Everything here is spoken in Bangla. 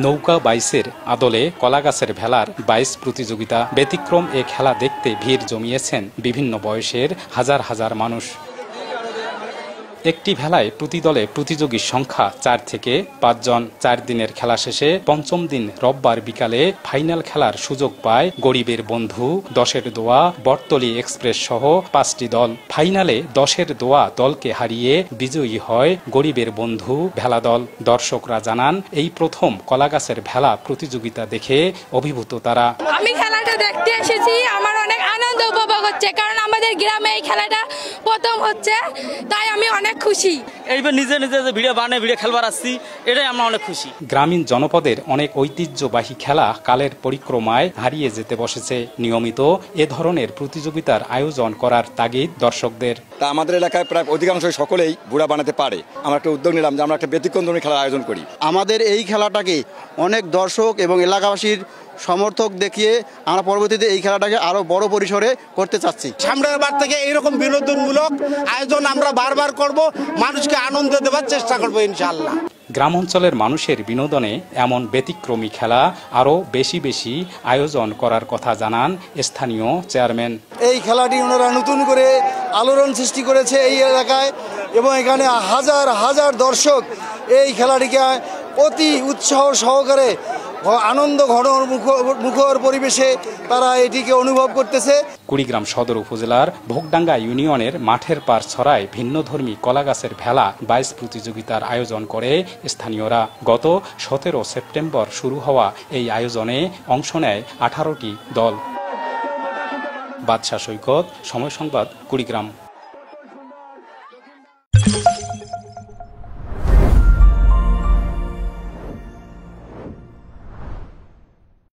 নৌকা বাইসের আদলে কলাগাছের ভেলার বাইস প্রতিযোগিতা ব্যতিক্রম এ খেলা দেখতে ভিড় জমিয়েছেন বিভিন্ন বয়সের হাজার হাজার মানুষ। একটি ভেলায় প্রতি দলে প্রতিযোগীর সংখ্যা ৪ থেকে ৫ জন। ৪ দিনের খেলা শেষে পঞ্চম দিন রোববার বিকালে ফাইনাল খেলার সুযোগ পায় গরিবের বন্ধু, ১০-এর দোয়া, বটতলী এক্সপ্রেস সহ ৫টি দল। ফাইনালে ১০-এর দোয়া দলকে হারিয়ে বিজয়ী হয় গরিবের বন্ধু ভেলা দল। দর্শকরা জানান, এই প্রথম কলাগাছের ভেলা প্রতিযোগিতা দেখে অভিভূত তারা। আমি খেলাটা দেখতে এসেছি, আমার অনেক আনন্দ উপভোগ হচ্ছে, কারণ আমাদের গ্রামে এই খেলাটা প্রথম হচ্ছে, তাই আমি অনেক খুশি। এইবার নিজে নিজে যে ভিডিও বানিয়ে ভিডিও খেলবার আসছি, এটাই আমরা অনেক খুশি। গ্রামীণ জনপদের অনেক ঐতিহ্যবাহী খেলা কালের পরিক্রমায় হারিয়ে যেতে বসেছে। নিয়মিত এ ধরনের প্রতিযোগিতার আয়োজন করার তাগিদ দর্শকদের। তা আমাদের এলাকায় প্রায় অধিকাংশ সকলেই বুড়া বানাতে পারে। আমরা একটা উদ্যোগ নিলাম যে আমরা একটা ব্যতিক্রম ধরনের খেলার আয়োজন করি। আমাদের এই খেলাটাকে অনেক দর্শক এবং এলাকাবাসীর সমর্থক দেখিয়ে আমরা পরবর্তীতে এই খেলাটাকে আরো বড় পরিসরে করতে চাচ্ছি। সামনের বার থেকে এইরকম বিনোদনমূলক আয়োজন আমরা বারবার করব, মানুষকে আনন্দ দেওয়ার চেষ্টা করব ইনশাআল্লাহ। গ্রাম অঞ্চলের মানুষের বিনোদনে এমন ব্যতিক্রমী খেলা আরো বেশি বেশি আয়োজন করার কথা জানান স্থানীয় চেয়ারম্যান। এই খেলাটি ওনারা নতুন করে আলোড়ন সৃষ্টি করেছে এই এলাকায়, এবং এখানে হাজার হাজার দর্শক এই খেলাটিকে অতি উৎসাহ সহকারে আনন্দ ঘন মুখর পরিবেশে তারা এটিকে অনুভব করতেছে। কুড়িগ্রাম সদর উপজেলার ভোগডাঙ্গা ইউনিয়নের মাঠের পার ছড়ায় ভিন্নধর্মী কলাগাছের ভেলা বাইস প্রতিযোগিতার আয়োজন করে স্থানীয়রা। গত 17 সেপ্টেম্বর শুরু হওয়া এই আয়োজনে অংশ নেয় 18টি দল। বাদশা সৈকত, সময় সংবাদ, কুড়িগ্রাম।